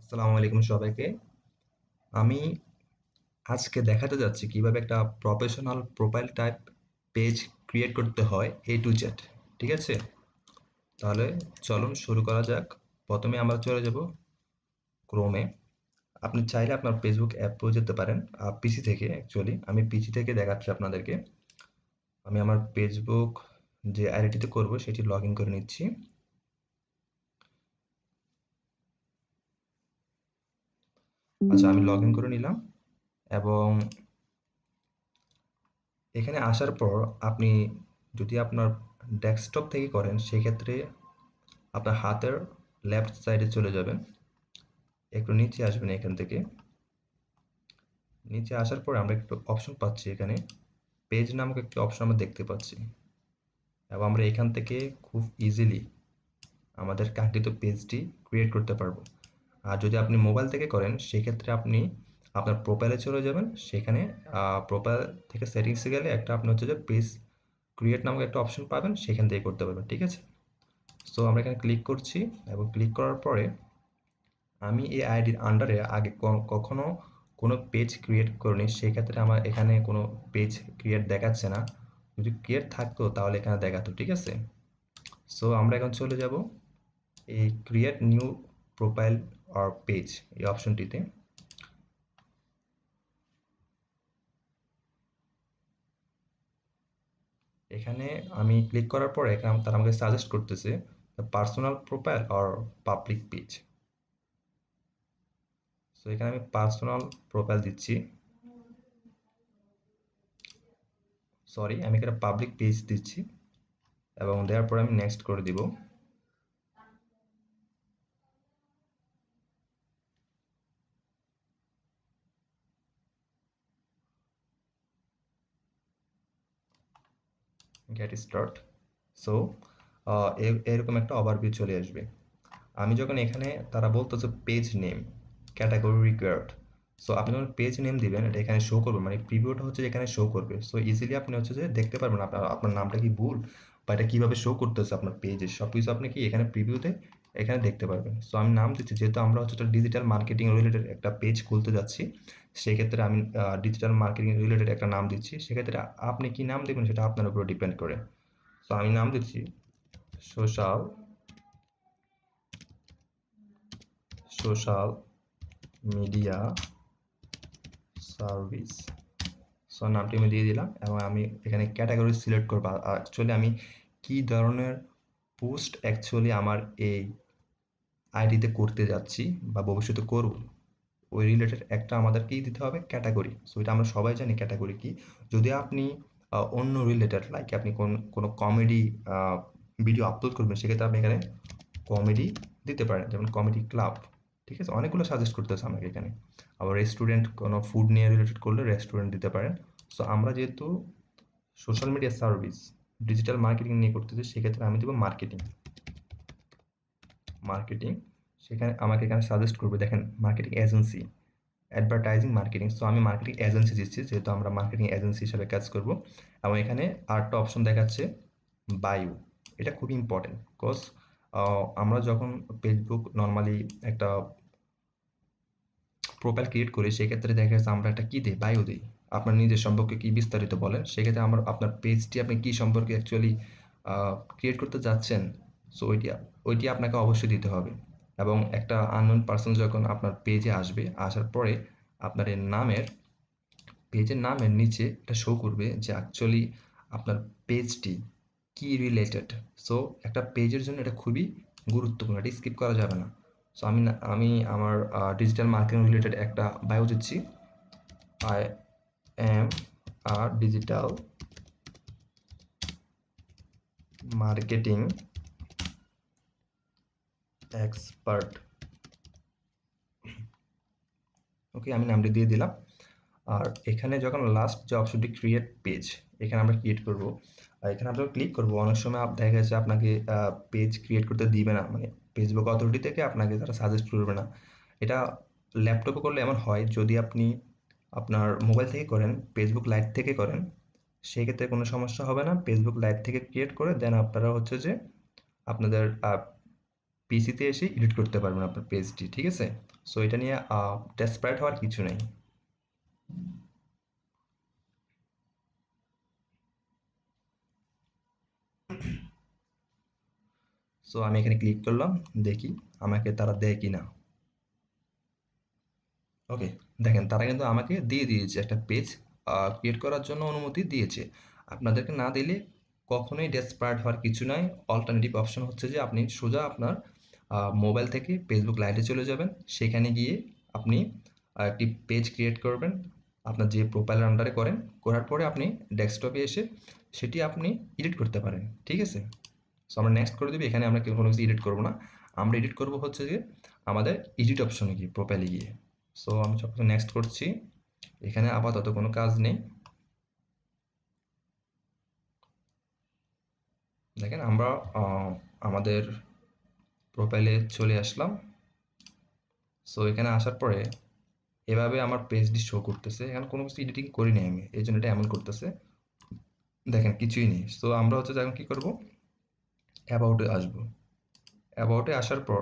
আসসালামু আলাইকুম সবাইকে। আমি আজকে দেখাতে যাচ্ছি কিভাবে একটা professional profile type page create করতে হয় এ টু জেড। ঠিক আছে, তাহলে চলুন শুরু করা যাক। প্রথমে আমরা চলে যাব ক্রোমে। আপনি চাইলে আপনার ফেসবুক অ্যাপেও যেতে পারেন, পিসি থেকে। অ্যাকচুয়ালি আমি পিসি থেকে দেখাচ্ছি আপনাদেরকে। আমি আমার ফেসবুক যে আইডিতে করব সেটি লগ ইন করে নিচ্ছি। আচ্ছা, আমি লগ ইন করে নিলাম এবং এখানে আসার পর আপনি যদি আপনার ডেস্কটপ থেকে করেন সেক্ষেত্রে আপনার হাতের লেফট সাইডে চলে যাবেন, একটু নিচে আসবেন। এখান থেকে নিচে আসার পর আমরা একটু অপশন পাচ্ছি, এখানে পেজ নামক একটি অপশন আমরা দেখতে পাচ্ছি এবং আমরা এখান থেকে খুব ইজিলি আমাদের কাঙ্ক্ষিত পেজটি ক্রিয়েট করতে পারবো। আর যদি আপনি মোবাইল থেকে করেন সেক্ষেত্রে আপনি আপনার প্রোফাইলে চলে যাবেন। সেখানে প্রোফাইল থেকে সেটিংসে গেলে একটা আপনি হচ্ছে যে পেজ ক্রিয়েট নামক একটা অপশন পাবেন, সেখান থেকে করতে পারবেন। ঠিক আছে, সো আমরা এখানে ক্লিক করছি এবং ক্লিক করার পরে আমি এই আইডির আন্ডারে আগে কখনো কোনো পেজ ক্রিয়েট করিনি, সেক্ষেত্রে আমার এখানে কোনো পেজ ক্রিয়েট দেখাচ্ছে না। যদি ক্রিয়েট থাকতো তাহলে এখানে দেখাতো। ঠিক আছে, সো আমরা এখন চলে যাব এই create new profile or page এই অপশনটিতে। এখানে আমি ক্লিক করার পরে এখানে তারা আমাকে সাজেস্ট করতেছে personal profile or public page. So এখানে আমি পার্সোনাল প্রোফাইল দিচ্ছি, সরি আমি এখানে পাবলিক পেজ দিচ্ছি এবং দেওয়ার পরে আমি নেক্সট করে দিব। Get start. সো এরকম একটা ওভারভিউ চলে আসবে। আমি যখন এখানে তারা বলতেছে page name category required, so আপনি যখন পেজ নেম দিবেন এটা এখানে শো করবে, মানে প্রিভিউটা হচ্ছে এখানে শো করবে। সো ইজিলি আপনি হচ্ছে যে দেখতে পারবেন আপনার আপনার নামটা কি ভুল বা এটা কিভাবে শো করতেছে আপনার পেজে, সব কিছু আপনি কি এখানে প্রিভিউতে এখানে দেখতে পারবেন। সো আমি নাম দিচ্ছি, যেহেতু আমরা হচ্ছে ডিজিটাল মার্কেটিং রিলেটেড একটা পেজ খুলতে যাচ্ছি, সেক্ষেত্রে আমি ডিজিটাল মার্কেটিং রিলেটেড একটা নাম দিচ্ছি। সেক্ষেত্রে আপনি কি নাম দেবেন সেটা আপনার উপর ডিপেন্ড করে। সো আমি নাম দিচ্ছি social social media service. So নামটি আমি দিয়ে দিলাম এবং আমি এখানে ক্যাটাগরি সিলেক্ট করবো। অ্যাকচুয়ালি আমি কি ধরনের পোস্ট অ্যাকচুয়ালি আমার এই আইডিতে করতে যাচ্ছি বা ভবিষ্যতে করব, ওই রিলেটেড একটা আমাদের কি দিতে হবে, ক্যাটাগরি। সো এটা আমরা সবাই জানি ক্যাটাগরি কি। যদি আপনি অন্য রিলেটেড লাইক আপনি কোনো কমেডি ভিডিও আপলোড করবেন, সেক্ষেত্রে আপনি এখানে কমেডি দিতে পারেন, যেমন কমেডি ক্লাব। ঠিক আছে, অনেকগুলো সাজেস্ট করতেছে আমাকে এখানে। আবার রেস্টুরেন্ট, কোনো ফুড নিয়ে রিলেটেড করলে রেস্টুরেন্ট দিতে পারেন। সো আমরা যেহেতু social media service digital marketing নিয়ে করতেছি, সেক্ষেত্রে আমি দেবো মার্কেটিং। মার্কেটিং, সেখানে আমাকে এখানে সাজেস্ট করবে, দেখেন marketing agency, advertising marketing. So আমি মার্কেটিং এজেন্সি দিচ্ছি, যেহেতু আমরা মার্কেটিং এজেন্সি হিসাবে কাজ করব। এবং এখানে আরেকটা অপশন দেখাচ্ছে বায়ো। এটা খুবই ইম্পর্টেন্ট, বিকজ আমরা যখন ফেসবুক নর্মালি একটা প্রোফাইল ক্রিয়েট করি, সেক্ষেত্রে দেখা যাচ্ছে আমরা একটা কী দিই, বায়ো দিই। আপনার নিজের সম্পর্কে কি বিস্তারিত বলেন, সেক্ষেত্রে আমার আপনার পেজটি আপনি কি সম্পর্কে অ্যাকচুয়ালি ক্রিয়েট করতে যাচ্ছেন, সো ওইটি আপনাকে অবশ্যই দিতে হবে। এবং একটা আননোন পার্সন যখন আপনার পেজে আসবে, আসার পরে আপনার এই পেজের নামের নিচে এটা শো করবে যে অ্যাকচুয়ালি আপনার পেজটি কি রিলেটেড। সো একটা পেজের জন্য এটা খুবই গুরুত্বপূর্ণ, এটা স্কিপ করা যাবে না। সো আমি আমার ডিজিটাল মার্কেটিং রিলেটেড একটা বায়ো দিচ্ছি। আই এম আর ডিজিটাল মার্কেটিং এক্সপার্ট। ওকে, আমি নামটি দিয়ে দিলাম। আর এখানে যখন লাস্ট যে অপশনটি ক্রিয়েট পেজ, এখানে আমরা ক্রিয়েট করব। আর এখানে আমরা ক্লিক করব, অনেক সময় দেখা যাচ্ছে আপনাকে পেজ ক্রিয়েট করতে দিবে না, মানে ফেসবুক অথরিটি থেকে আপনাকে তারা সাজেস্ট করবে না। এটা ল্যাপটপে করলে এমন হয়, যদি আপনি আপনার মোবাইল থেকে করেন, ফেসবুক লাইট থেকে করেন, সেক্ষেত্রে কোনো সমস্যা হবে না। ফেসবুক লাইট থেকে ক্রিয়েট করে দেন আপনারা হচ্ছে যে আপনাদের পিসিতে এসে এডিট করতে পারবেন আপনার পেজটি, ঠিক আছে? সো এটা নিয়ে ডেসপারেট হওয়ার কিছু নেই। সো আমি এখানে ক্লিক করলাম, দেখি আমাকে তারা দেয় কি না। ওকে, দেখেন তারা কিন্তু আমাকে দিয়ে দিয়েছে একটা পেজ ক্রিয়েট করার জন্য অনুমতি দিয়েছে। আপনাদেরকে না দিলে কখনোই ডেসপারেট হওয়ার কিছু নাই। অল্টারনেটিভ অপশন হচ্ছে যে আপনি সোজা আপনার মোবাইল থেকে ফেসবুক লাইটে চলে যাবেন, সেখানে গিয়ে আপনি একটি পেজ ক্রিয়েট করবেন আপনার যে প্রোফাইলের আন্ডারে করেন, করার পরে আপনি ডেস্কটপে এসে সেটি আপনি এডিট করতে পারেন, ঠিক আছে? সো আমরা নেক্সট করে দেবো, এখানে আমরা কোনো কিছু এডিট করবো না। আমরা এডিট করবো হচ্ছে যে আমাদের এডিট অপশনে গিয়ে, প্রোফাইলে গিয়ে। সো আমি সব কিছু নেক্সট করছি, এখানে আপাতত কোনো কাজ নেই। দেখেন আমরা আমাদের প্রোফাইলে চলে আসলাম। সো এখানে আসার পরে এভাবে আমার পেজটি শো করতেছে, এখানে কোনো কিছু এডিটিং করিনি আমি, এই জন্য এটা এমন করতেছে। দেখেন কিছুই নেই। সো আমরা হচ্ছে এখন কি করব, অ্যাবাউটে আসবো। অ্যাবাউটে আসার পর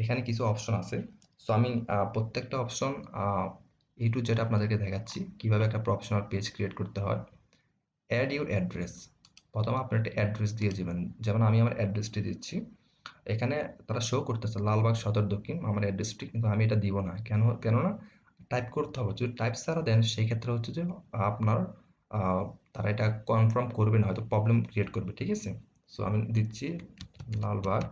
এখানে কিছু অপশন আছে। সো আমি প্রত্যেকটা অপশন এ টু জেড আপনাদেরকে দেখাচ্ছি কিভাবে একটা প্রফেশনাল পেজ ক্রিয়েট করতে হয়। অ্যাড ইউর অ্যাড্রেস, প্রথমে আপনি একটা অ্যাড্রেস দিয়ে যাবেন, যেমন আমি আমার অ্যাড্রেসটি দিচ্ছি। এখানে তারা শো করতেছে লালবাগ সদর দক্ষিণ আমার অ্যাড্রেসটি, কিন্তু আমি এটা দিব না। কেননা টাইপ করতে হবে। যদি টাইপ ছাড়া দেন সেই ক্ষেত্রে হচ্ছে যে আপনার তারা এটা কনফার্ম করবে না, হয়তো প্রবলেম ক্রিয়েট করবে, ঠিক আছে? সো আমি দিচ্ছি লালবাগ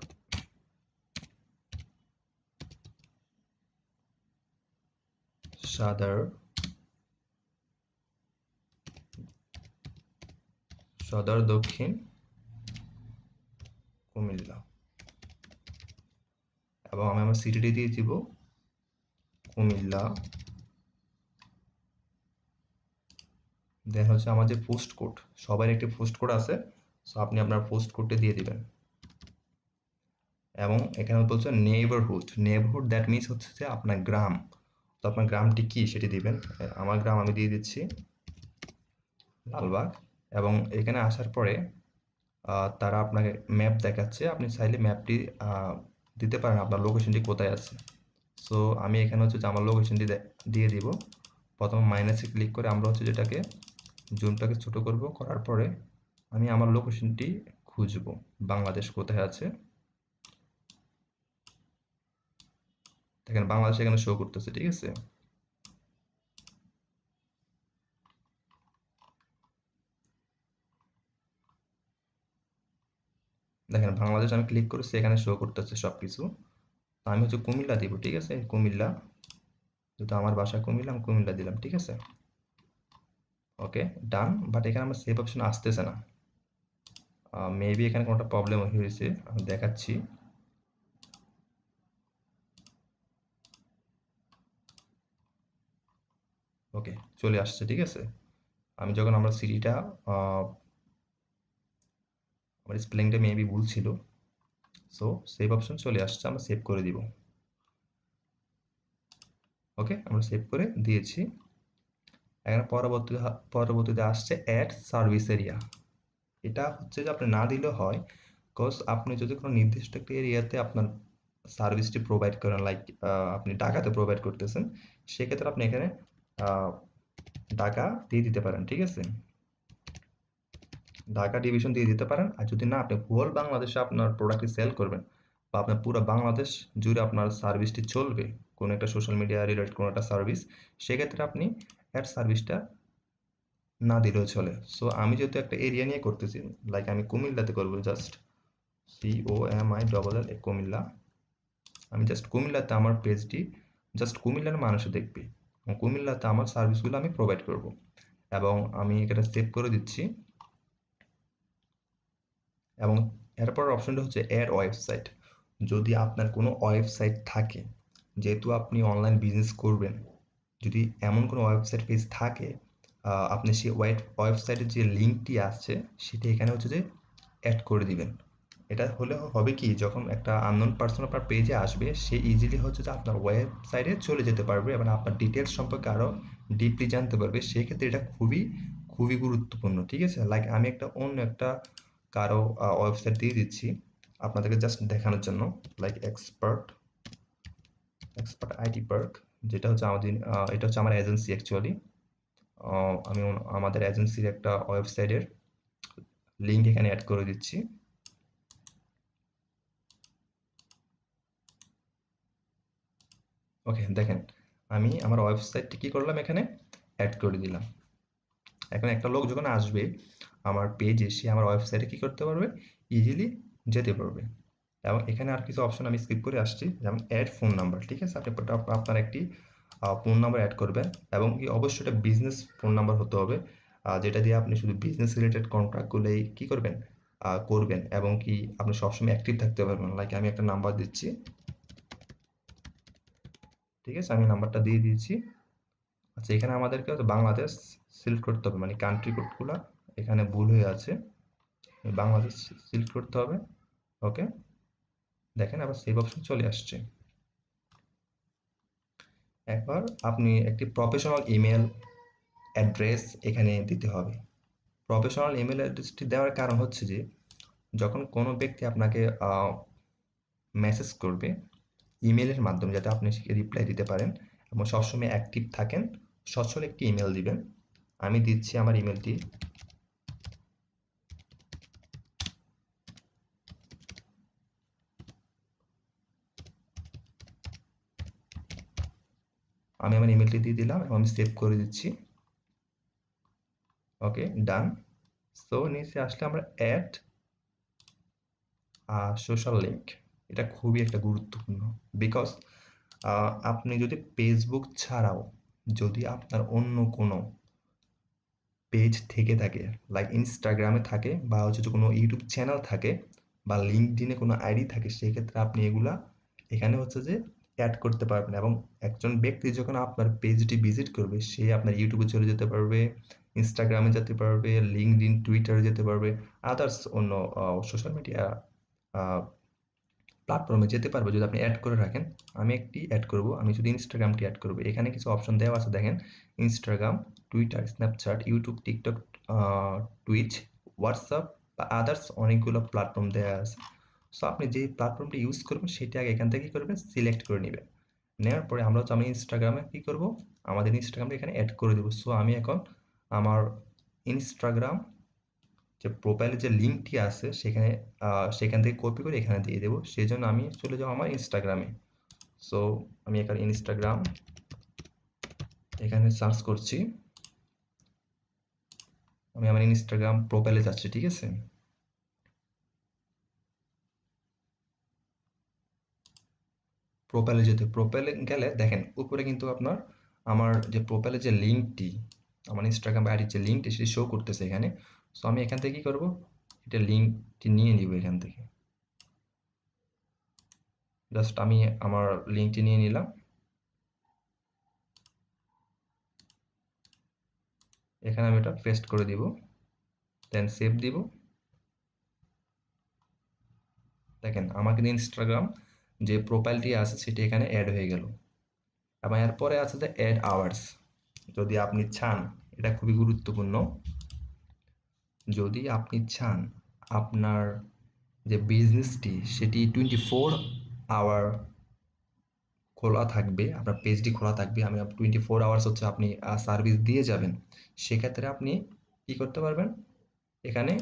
সদর দক্ষিণ কুমিল্লা, এবং আমি আমার সিটিটি দিয়ে দিব কুমিল্লা। দেন হচ্ছে আমার যে পোস্ট কোড, সবার একটি পোস্ট কোড আছে, সো আপনি আপনার পোস্ট কোডটি দিয়ে দিবেন। এবং এখানে বলছে নেইবারহুড দ্যাট মিনস হচ্ছে যে আপনার গ্রাম। তো আপনার গ্রামটি কি সেটি দিবেন। আমার গ্রাম আমি দিয়ে দিচ্ছি লালবাগ। এবং এখানে আসার পরে তারা আপনাকে ম্যাপ দেখাচ্ছে, আপনি চাইলে ম্যাপটি দিতে পারেন আপনার লোকেশনটি কোথায় আছে। সো আমি এখানে হচ্ছে যে আমার লোকেশনটি দিয়ে দিব। প্রথমে মাইনাসে ক্লিক করে আমরা হচ্ছে যেটাকে জুমটাকে ছোট করব, করার পরে আমি আমার লোকেশনটি খুঁজব, বাংলাদেশ কোথায় আছে। দেখেন বাংলাদেশ এখানে শো করতেছে, ঠিক আছে? দেখেন বাংলাদেশ আমি ক্লিক করেছি, এখানে শো করতেছে সবকিছু। আমি হচ্ছে কুমিল্লা দিব, ঠিক আছে? কুমিল্লা, যেহেতু আমার বাসা কুমিল্লা, আমি কুমিল্লা দিলাম, ঠিক আছে? ওকে, ডান। বাট এখানে আমার সেভ অপশন আসতেছে না। মেবি এখানে কোনোটা প্রবলেম হয়েছে, আমি দেখাচ্ছি। ওকে, চলে আসছে, ঠিক আছে? আমি যখন আমার সিটিটা আমার স্পেলিংটা মেবি ভুল ছিল। সো সেভ অপশন চলে আসছে, আমরা সেভ করে দিব। ওকে, আমরা সেভ করে দিয়েছি। এখানে পরবর্তীতে আসছে অ্যাড সার্ভিস এরিয়া। এটা হচ্ছে যে আপনি না দিলেও হয়, বিকজ আপনি যদি কোনো নির্দিষ্ট একটা এরিয়াতে আপনার সার্ভিসটি প্রোভাইড করেন, লাইক আপনি ঢাকাতে প্রোভাইড করতেছেন, সেক্ষেত্রে আপনি এখানে ঢাকা দিয়ে দিতে পারেন, ঠিক আছে? ঢাকা ডিভিশন দিয়ে দিতে পারেন। আর যদি না, আপনি হোল বাংলাদেশে আপনার প্রোডাক্টটি সেল করবেন, বা আপনার পুরো বাংলাদেশ জুড়ে আপনার সার্ভিসটি চলবে, কোনো একটা সোশ্যাল মিডিয়া রিলেটেড কোনো একটা সার্ভিস, সেক্ষেত্রে আপনি অ্যাড সার্ভিসটা না দিলেও চলে। সো আমি যেহেতু একটা এরিয়া নিয়ে করতেছি, লাইক আমি কুমিল্লাতে করবো, জাস্ট COMILL কুমিল্লা। আমি জাস্ট কুমিল্লাতে আমার পেজটি জাস্ট কুমিল্লার মানুষ দেখবে, কুমিল্লাতে আমার সার্ভিসগুলো আমি প্রোভাইড করব। এবং আমি এটা সেভ করে দিচ্ছি। এবং এরপর অপশনটা হচ্ছে অ্যাড ওয়েবসাইট। যদি আপনার কোনো ওয়েবসাইট থাকে, যেহেতু আপনি অনলাইন বিজনেস করবেন, যদি এমন কোনো ওয়েবসাইট পেজ থাকে, আপনি সেই ওয়েবসাইটের যে লিঙ্কটি আছে সেটি এখানে হচ্ছে যে অ্যাড করে দিবেন। এটা হলে হবে কি, যখন একটা আননোন পার্সন আপনার পেজে আসবে, সে ইজিলি হচ্ছে যে আপনার ওয়েবসাইটে চলে যেতে পারবে এবং আপনার ডিটেলস সম্পর্কে আরও ডিপলি জানতে পারবে। সেক্ষেত্রে এটা খুবই খুবই গুরুত্বপূর্ণ, ঠিক আছে? লাইক আমি অন্য একটা কারো ওয়েবসাইট দিয়ে দিচ্ছি। আপনাদেরকে জাস্ট দেখানোর জন্য, লাইক এক্সপার্ট আইটি পার্ক, যেটা হচ্ছে আমাদের এটা হচ্ছে আমার এজেন্সি অ্যাকচুয়ালি। আমি আমাদের এজেন্সির একটা ওয়েবসাইটের লিঙ্ক এখানে অ্যাড করে দিচ্ছি। ওকে, দেখেন আমি আমার ওয়েবসাইটটি কি করলাম, এখানে অ্যাড করে দিলাম। এখন একটা লোক যখন আসবে আমার পেজে, সে আমার ওয়েবসাইটে কি করতে পারবে, ইজিলি যেতে পারবে। এবং এখানে আর কিছু অপশন আমি স্কিপ করে আসছি, যেমন অ্যাড ফোন নাম্বার। ঠিক আছে, আপনি আপনার একটি ফোন নাম্বার অ্যাড করবেন, এবং কি অবশ্যই এটা বিজনেস ফোন নাম্বার হতে হবে, যেটা দিয়ে আপনি শুধু বিজনেস রিলেটেড কন্ট্রাক্টগুলোই কি করবেন, করবেন, এবং কি আপনি সবসময় অ্যাক্টিভ থাকতে পারবেন। লাইক আমি একটা নাম্বার দিচ্ছি, ঠিক আছে, আমি নাম্বারটা দিয়ে দিয়েছি। আচ্ছা, এখানে আমাদেরকে বাংলাদেশ সিলেক্ট করতে হবে, মানে কান্ট্রি কোডগুলো এখানে ভুল হয়ে আছে, বাংলাদেশ সিলেক্ট করতে হবে। ওকে, দেখেন আবার সেভ অপশন চলে আসছে। একবার আপনি একটি প্রফেশনাল ইমেল অ্যাড্রেস এখানে দিতে হবে। প্রফেশনাল ইমেল অ্যাড্রেসটি দেওয়ার কারণ হচ্ছে যে, যখন কোনো ব্যক্তি আপনাকে মেসেজ করবে ইমেলের মাধ্যমে, যাতে আপনি রিপ্লাই দিতে পারেন এবং সবসময় অ্যাক্টিভ থাকেন, সচ্ছল একটি ইমেল দিবেন। আমি দিচ্ছি আমার ইমেলটি, আমি আমার ইমেলটি দিয়ে দিলাম এবং আমি সেভ করে দিচ্ছি। ওকে, ডান। সো নিচে আসলে আমরা অ্যাড সোশ্যাল লিঙ্ক, এটা খুবই একটা গুরুত্বপূর্ণ, বিকজ আপনি যদি ফেসবুক ছাড়াও যদি আপনার অন্য কোনো পেজ থেকে থাকে, লাইক ইনস্টাগ্রামে থাকে, বা হচ্ছে যে কোনো ইউটিউব চ্যানেল থাকে, বা লিঙ্কডইনে কোনো আইডি থাকে, সেই ক্ষেত্রে আপনি এগুলা এখানে হচ্ছে যে অ্যাড করতে পারবেন। এবং একজন ব্যক্তি যখন আপনার পেজটি ভিজিট করবে, সে আপনার ইউটিউবে চলে যেতে পারবে, ইনস্টাগ্রামে যেতে পারবে, লিঙ্কডইন, টুইটারে যেতে পারবে, আদার্স অন্য সোশ্যাল মিডিয়া প্ল্যাটফর্মে যেতে পারবে যদি আপনি অ্যাড করে রাখেন। আমি একটি অ্যাড করব, আমি যদি ইনস্টাগ্রামটি অ্যাড করব, এখানে কিছু অপশন দেওয়া আছে দেখেন, Instagram, Twitter, Snapchat, YouTube, TikTok, Twitch, WhatsApp বা আদার্স অনেকগুলো প্ল্যাটফর্ম দেওয়া আছে। সো আপনি যে প্ল্যাটফর্মটি ইউজ করবেন সেটি আগে এখান থেকে কী করবেন, সিলেক্ট করে নেবেন। নেওয়ার পরে আমরা হচ্ছে আমি ইনস্টাগ্রামে কী করব, আমাদের ইনস্টাগ্রামটা এখানে অ্যাড করে দেবো। সো আমি এখন আমার ইনস্টাগ্রাম যে প্রোফাইলে যে লিঙ্কটি আছে সেখানে সেখান থেকে কপি করে এখানে দিয়ে দেবো। সেই জন্য আমি চলে যাবো আমার ইনস্টাগ্রামে। সো আমি এখানে ইনস্টাগ্রাম এখানে সার্চ করছি, আমি আমার ইনস্টাগ্রাম প্রোফাইলে যাচ্ছি, ঠিক আছে। প্রোফাইলে গেলে দেখেন উপরে কিন্তু আপনার আমার যে প্রোফাইলে যে লিঙ্কটি, আমার ইনস্টাগ্রাম আইডির যে লিঙ্কটি, সেটি শো করতেছে এখানে। সো আমি এখান থেকে কি করব, এটা লিঙ্কটি নিয়ে নিব এখান থেকে। জাস্ট আমি আমার লিঙ্কটি নিয়ে নিলাম, এখানে আমি এটা পেস্ট করে দিব, দেন সেভ দিব। দেখেন আমার কিন্তু ইনস্টাগ্রাম যে প্রোফাইলটি আছে সেটি এখানে অ্যাড হয়ে গেল। এবং এরপরে আছে যে অ্যাড আওয়ার্স, যদি আপনি চান, এটা খুবই গুরুত্বপূর্ণ, যদি আপনি চান আপনার যে বিজনেসটি সেটি 24 আওয়ার খোলা থাকবে, আপনার পেজটি খোলা থাকবে, আমি 24 আওয়ার্স হচ্ছে আপনি সার্ভিস দিয়ে যাবেন, সেক্ষেত্রে আপনি কি করতে পারবেন, এখানে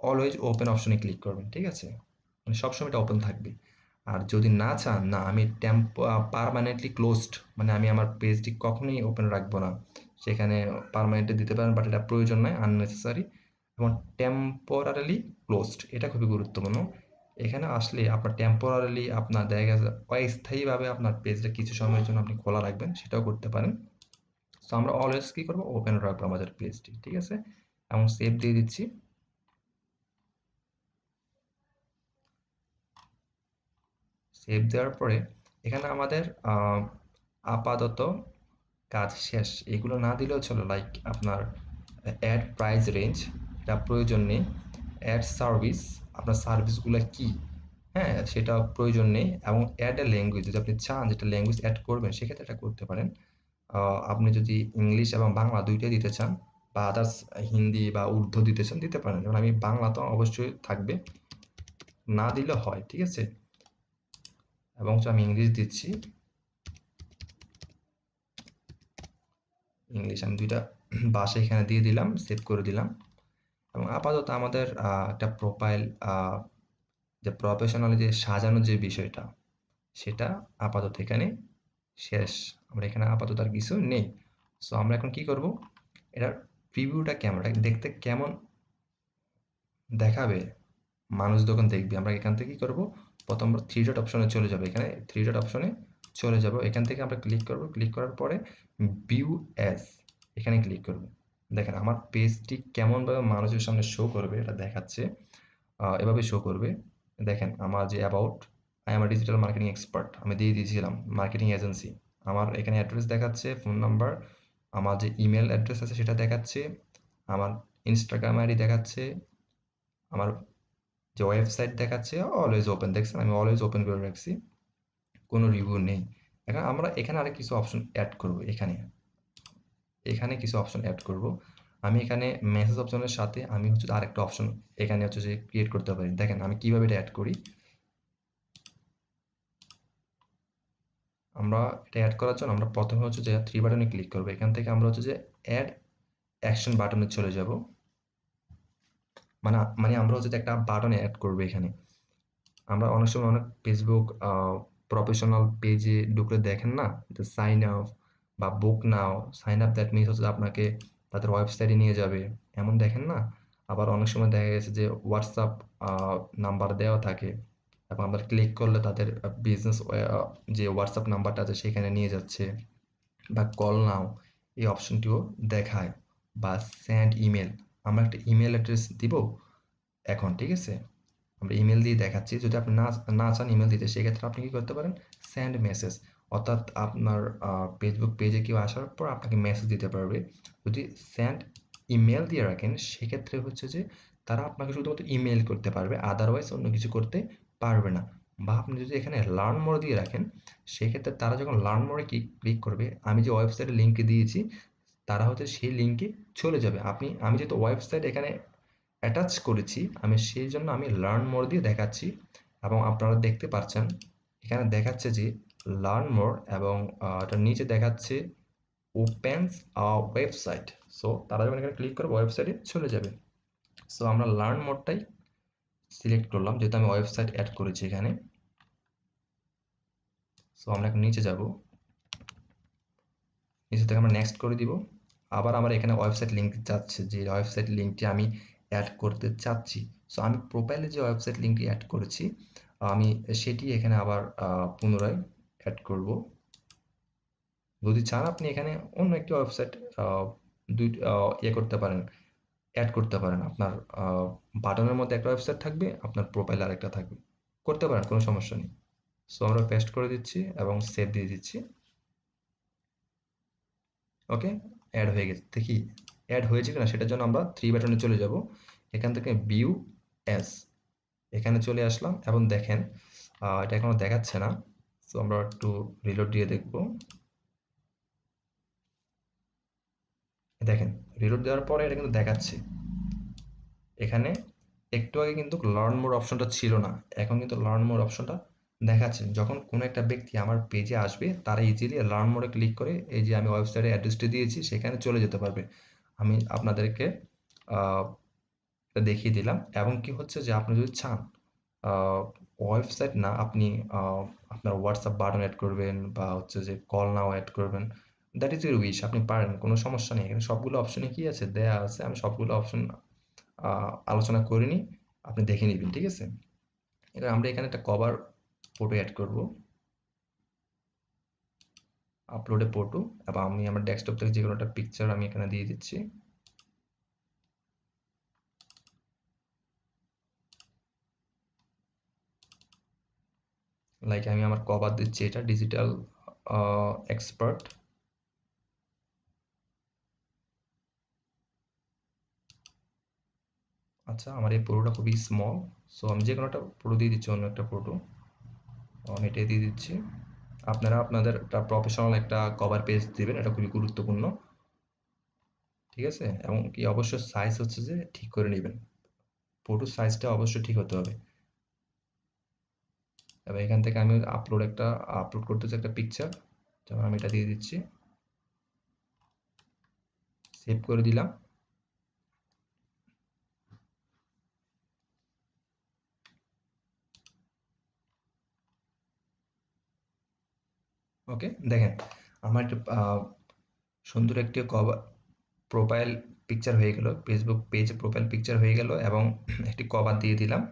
অলওয়েজ ওপেন অপশনে ক্লিক করবেন, ঠিক আছে, মানে সবসময় এটা ওপেন থাকবে। আর যদি না চান, না আমি পারমানেন্টলি ক্লোজড, মানে আমি আমার পেজটি কখনোই ওপেন রাখবো না, সেখানে পারমানেন্টলি দিতে পারেন, বাট এটা প্রয়োজন নয়, আননেসেসারি। এবং টেম্পোরারিলি ক্লোজড, এটা খুবই গুরুত্বপূর্ণ। এখানে আসলে আপনার টেম্পোরারিলি আপনার দেখা গেছে অস্থায়ীভাবে আপনার পেজটা কিছু সময়ের জন্য আপনি খোলা রাখবেন, সেটাও করতে পারেন। সো আমরা অলওয়েজ কী করবো, ওপেন রাখবো আমাদের পেজটি, ঠিক আছে, এবং সেভ দিয়ে দিচ্ছি। সেভ দেওয়ার পরে এখানে আমাদের আপাতত কাজ শেষ, এগুলো না দিলেও চলো, লাইক আপনার অ্যাড প্রাইস রেঞ্জ, এটা প্রয়োজন নেই। অ্যাড সার্ভিস, আপনার সার্ভিসগুলো কি, হ্যাঁ সেটা প্রয়োজন নেই। এবং অ্যাড এ ল্যাঙ্গুয়েজ, যদি আপনি চান যেটা ল্যাঙ্গুয়েজ অ্যাড করবেন সেক্ষেত্রে এটা করতে পারেন। আপনি যদি ইংলিশ এবং বাংলা দুইটাই দিতে চান বা আদার্স হিন্দি বা উর্দু দিতে চান দিতে পারেন, যেমন আমি বাংলা তো অবশ্যই থাকবে, না দিলে হয়, ঠিক আছে। এবং আমি ইংলিশ দিচ্ছি, ইংলিশ আমি দুইটা ভাষা এখানে দিয়ে দিলাম, সেভ করে দিলাম। এবং আপাতত আমাদের একটা প্রোফাইল, যে প্রফেশনাল যে সাজানোর যে বিষয়টা, সেটা আপাতত এখানে শেষ। আমরা এখানে আপাতত আর কিছু নেই। সো আমরা এখন কি করব, এটার প্রিভিউটা কেমন, এটা দেখতে কেমন দেখাবে, মানুষ যখন দেখবে, আমরা এখান থেকে কি করব, প্রথম আমরা থ্রি ডট অপশনে চলে যাব, এখানে থ্রি ডট অপশনে চলে যাব, এখান থেকে আমরা ক্লিক করব, ক্লিক করার পরে ভিউ অ্যাজ, এখানে ক্লিক করব। দেখেন আমার পেজটি কেমনভাবে মানুষের সামনে শো করবে এটা দেখাচ্ছে, এভাবে শো করবে। দেখেন আমার যে about I am a digital marketing expert আমি দিয়ে দিয়েছিলাম, মার্কেটিং এজেন্সি, আমার এখানে অ্যাড্রেস দেখাচ্ছে, ফোন নাম্বার, আমার যে ইমেল অ্যাড্রেস আছে সেটা দেখাচ্ছে, আমার ইনস্টাগ্রাম আইডি দেখাচ্ছে, আমার যে ওয়েবসাইট দেখাচ্ছে অলওয়েজ ওপেন, দেখছেন আমি অলওয়েজ ওপেন করে রাখছি, কোনো রিভিউ নেই। এখন আমরা এখানে আরেক কিছু অপশন অ্যাড করব, এখানে এখানে কিছু অপশন অ্যাড করব। আমি এখানে মেসেজ অপশনের সাথে আমি হচ্ছে আরেকটা অপশন এখানে হচ্ছে যে ক্রিয়েট করতে পারি। দেখেন আমি কিভাবে এটা অ্যাড করি। আমরা এটা অ্যাড করার জন্য আমরা প্রথমে হচ্ছে যে থ্রি বাটনে ক্লিক করব, এখান থেকে আমরা হচ্ছে যে অ্যাড অ্যাকশন বাটনে চলে যাব। মানে আমরা হচ্ছে যে একটা বাটন অ্যাড করব এখানে। আমরা অনেক সময় অনেক ফেসবুক প্রফেশনাল পেজে ঢুকলে দেখেন না, যে সাইন আপ বা বুক নাও, সাইন আপ দ্যাট মিনস হচ্ছে আপনাকে তাদের ওয়েবসাইটে নিয়ে যাবে, এমন দেখেন না। আবার অনেক সময় দেখা গেছে যে হোয়াটসঅ্যাপ নাম্বার দেওয়া থাকে, এবং আমরা ক্লিক করলে তাদের বিজনেস যে হোয়াটসঅ্যাপ নাম্বারটা আছে সেখানে নিয়ে যাচ্ছে, বা কল নাও এই অপশনটিও দেখায়, বা সেন্ড ইমেল, আমরা একটা ইমেল অ্যাড্রেস দিব এখন, ঠিক আছে। আমরা ইমেল দিয়ে দেখাচ্ছি, যদি আপনি না না চান ইমেল দিতে, সেক্ষেত্রে আপনি কি করতে পারেন, সেন্ড মেসেজ, অর্থাৎ আপনার ফেসবুক পেজে কেউ আসার পর আপনাকে মেসেজ দিতে পারবে। যদি সেন্ড ইমেল দিয়ে রাখেন সেক্ষেত্রে হচ্ছে যে তারা আপনাকে শুধুমাত্র ইমেল করতে পারবে, আদারওয়াইজ অন্য কিছু করতে পারবে না। বা আপনি যদি এখানে লার্ন মোর দিয়ে রাখেন, সেক্ষেত্রে তারা যখন লার্ন মোরে ক্লিক করবে, আমি যে ওয়েবসাইটের লিঙ্কে দিয়েছি, তারা হচ্ছে সেই লিঙ্কে চলে যাবে। আমি যেহেতু ওয়েবসাইট এখানে অ্যাটাচ করেছি, আমি সেই জন্য আমি লার্ন মোর দিয়ে দেখাচ্ছি, এবং আপনারা দেখতে পাচ্ছেন এখানে দেখাচ্ছে যে লার্ন মোর, এবং এটার নিচে দেখাচ্ছে ওপেন্স ওয়েবসাইট। সো তারা যখন এখানে ক্লিক করবে ওয়েবসাইটে চলে যাবে। সো আমরা লার্ন মোরটাই সিলেক্ট করলাম, যেহেতু আমি ওয়েবসাইট অ্যাড করেছি এখানে। সো আমরা এখন নিচে যাব, নিচে থেকে আমরা নেক্সট করে দিব। আবার আমার এখানে ওয়েবসাইট লিঙ্ক যাচ্ছে, যে ওয়েবসাইট লিঙ্কটি আমি অ্যাড করতে চাচ্ছি। সো আমি প্রোফাইলে যে ওয়েবসাইট লিঙ্কটি অ্যাড করেছি, আমি সেটি এখানে আবার পুনরায় অ্যাড করব। যদি চান আপনি এখানে অন্য একটি ওয়েবসাইট দুই ইয়ে করতে পারেন, অ্যাড করতে পারেন। আপনার বাটনের মধ্যে একটা ওয়েবসাইট থাকবে, আপনার প্রোফাইলে আরেকটা থাকবে, করতে পারেন, কোনো সমস্যা নেই। সো আমরা পেস্ট করে দিচ্ছি এবং সেভ দিয়ে দিচ্ছি। ওকে, অ্যাড হয়ে গেছে, দেখি অ্যাড হয়েছে কিনা সেটার জন্য আমরা থ্রি বাটনে চলে যাব, এখান থেকে ভিউ অ্যাজ, এখানে চলে আসলাম, এবং দেখেন এটা এখনো দেখাচ্ছে না। তো আমরা একটু রিলোড দিয়ে দেখব। দেখেন রিলোড দেওয়ার পরে এটা কিন্তু দেখাচ্ছে, এখানে একটু আগে কিন্তু লার্ন মোর অপশনটা ছিল না, এখন কিন্তু লার্ন মোর অপশনটা দেখাচ্ছে। যখন কোনো একটা ব্যক্তি আমার পেজে আসবে, তারা ইজিলি লার্ন মোরে ক্লিক করে এই যে আমি ওয়েবসাইটের অ্যাড্রেসটি দিয়েছি সেখানে চলে যেতে পারবে। আমি আপনাদেরকে এটা দেখিয়ে দিলাম। এবং কি হচ্ছে যে আপনি যদি চান ওয়েবসাইট না, আপনি আপনার হোয়াটসঅ্যাপ বাটন অ্যাড করবেন, বা হচ্ছে যে কল নাও অ্যাড করবেন, দ্যাট ইজ ইউর উইশ, আপনি পারেন, কোনো সমস্যা নেই। এখানে সবগুলো অপশনে কি আছে দেয়া আছে, আমি সবগুলো অপশন আলোচনা করিনি, আপনি দেখে নেবেন, ঠিক আছে। এটা আমরা এখানে একটা কভার ফটো অ্যাড করব, আপলোডে ফটো, এবং আমি আমার ডেস্কটপ থেকে যে কোনো একটা পিকচার আমি এখানে দিয়ে দিচ্ছি। লাইক আমি আমার কভার দিচ্ছি, এটা ডিজিটাল এক্সপার্ট। আচ্ছা আমার এই ফটোটা খুবই স্মল, সো আমি যে কোনো একটা ফটো দিয়ে দিচ্ছি, অন্য একটা ফটো আমি এটাই দিয়ে দিচ্ছি। আপনারা আপনাদের একটা প্রফেশনাল একটা কভার পেজ দিবেন, এটা খুবই গুরুত্বপূর্ণ, ঠিক আছে, এবং কি অবশ্যই সাইজ হচ্ছে যে ঠিক করে নেবেন, ফটো সাইজটা অবশ্যই ঠিক হতে হবে। এবার এখান থেকে আমি আপলোড করতেছি একটা পিকচার, যেমন আমি এটা দিয়ে দিচ্ছি, সেভ করে দিলাম। ওকে, দেখেন আমার একটা সুন্দর একটি প্রোফাইল পিকচার হয়ে গেল, ফেসবুক পেজে প্রোফাইল পিকচার হয়ে গেল, এবং একটি কভার দিয়ে দিলাম।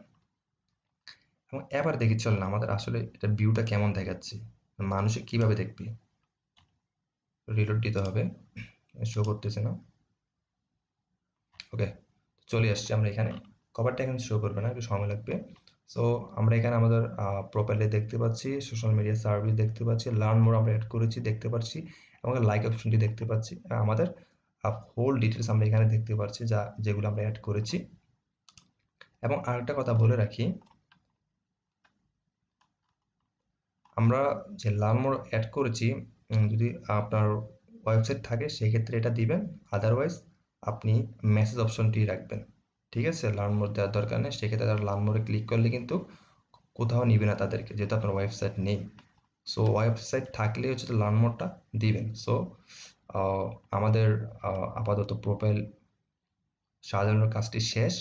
এবং এবার দেখি চলেন আমাদের আসলে এটা ভিউটা কেমন দেখাচ্ছে, মানুষে কিভাবে দেখবে। রিলোড দিতে হবে, শো করতেছে না। ওকে, চলে আসছি আমরা এখানে। কভারটা এখানে শো করবে না, একটু সময় লাগবে। সো আমরা এখানে আমাদের প্রোফাইলে দেখতে পাচ্ছি, সোশ্যাল মিডিয়া সার্ভিস দেখতে পাচ্ছি, লার্ন মোর আমরা অ্যাড করেছি দেখতে পাচ্ছি, এবং লাইক অপশনটি দেখতে পাচ্ছি। আমাদের হোল ডিটেলস আমরা এখানে দেখতে পাচ্ছি, যেগুলো আমরা অ্যাড করেছি। এবং আরেকটা কথা বলে রাখি, আমরা যে লার্ন মোর অ্যাড করেছি, যদি আপনার ওয়েবসাইট থাকে সেক্ষেত্রে এটা দিবেন, আদারওয়াইজ আপনি মেসেজ অপশনটি রাখবেন। ঠিক আছে, লার্ন মোর দেওয়ার দরকার নেই, সেক্ষেত্রে তারা লার্ন মোরে ক্লিক করলে কিন্তু কোথাও নিবে না তাদেরকে, যেহেতু আপনার ওয়েবসাইট নেই। সো ওয়েবসাইট থাকলে হচ্ছে লার্ন মোরটা দিবেন। সো আমাদের আপাতত প্রোফাইল সাজানোর কাজটি শেষ,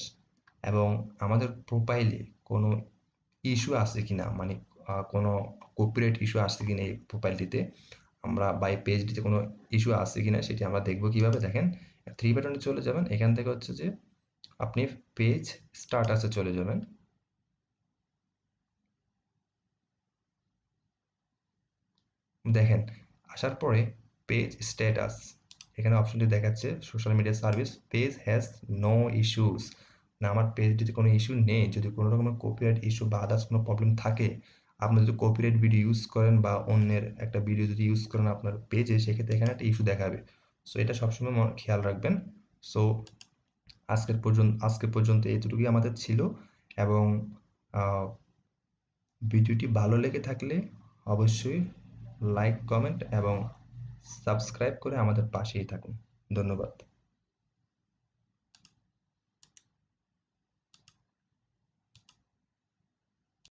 এবং আমাদের প্রোফাইলে কোনো ইস্যু আছে কিনা, মানে কোনো কপিরাইট ইস্যু আছে কিনা এই প্রোফাইলটিতে, আমরা বাই পেজটিতে কোনো ইস্যু আছে কিনা সেটি আমরা দেখব কিভাবে। দেখেন, থ্রি বাটনে চলে যাবেন, এখান থেকে হচ্ছে যে আপনি পেজ স্ট্যাটাসে চলে যাবেন। দেখেন, আসার পরে পেজ স্ট্যাটাস, এখানে অপশনটি দেখাচ্ছে social media service page has no issues, না আমার পেজটিতে কোনো ইস্যু নেই। যদি কোনো রকমের কপিরাইট ইস্যু বা আদার্স কোনো প্রবলেম থাকে, আপনি যদি কপিরাইট ভিডিও ইউজ করেন বা অন্যের একটা ভিডিও যদি ইউজ করেন আপনার পেজে, সেক্ষেত্রে এখানে একটা ইস্যু দেখাবে। সো এটা সবসময় খেয়াল রাখবেন। সো আজকে পর্যন্ত এইটুকুই আমাদের ছিল, এবং ভিডিওটি ভালো লেগে থাকলে অবশ্যই লাইক, কমেন্ট এবং সাবস্ক্রাইব করে আমাদের পাশেই থাকুন। ধন্যবাদ।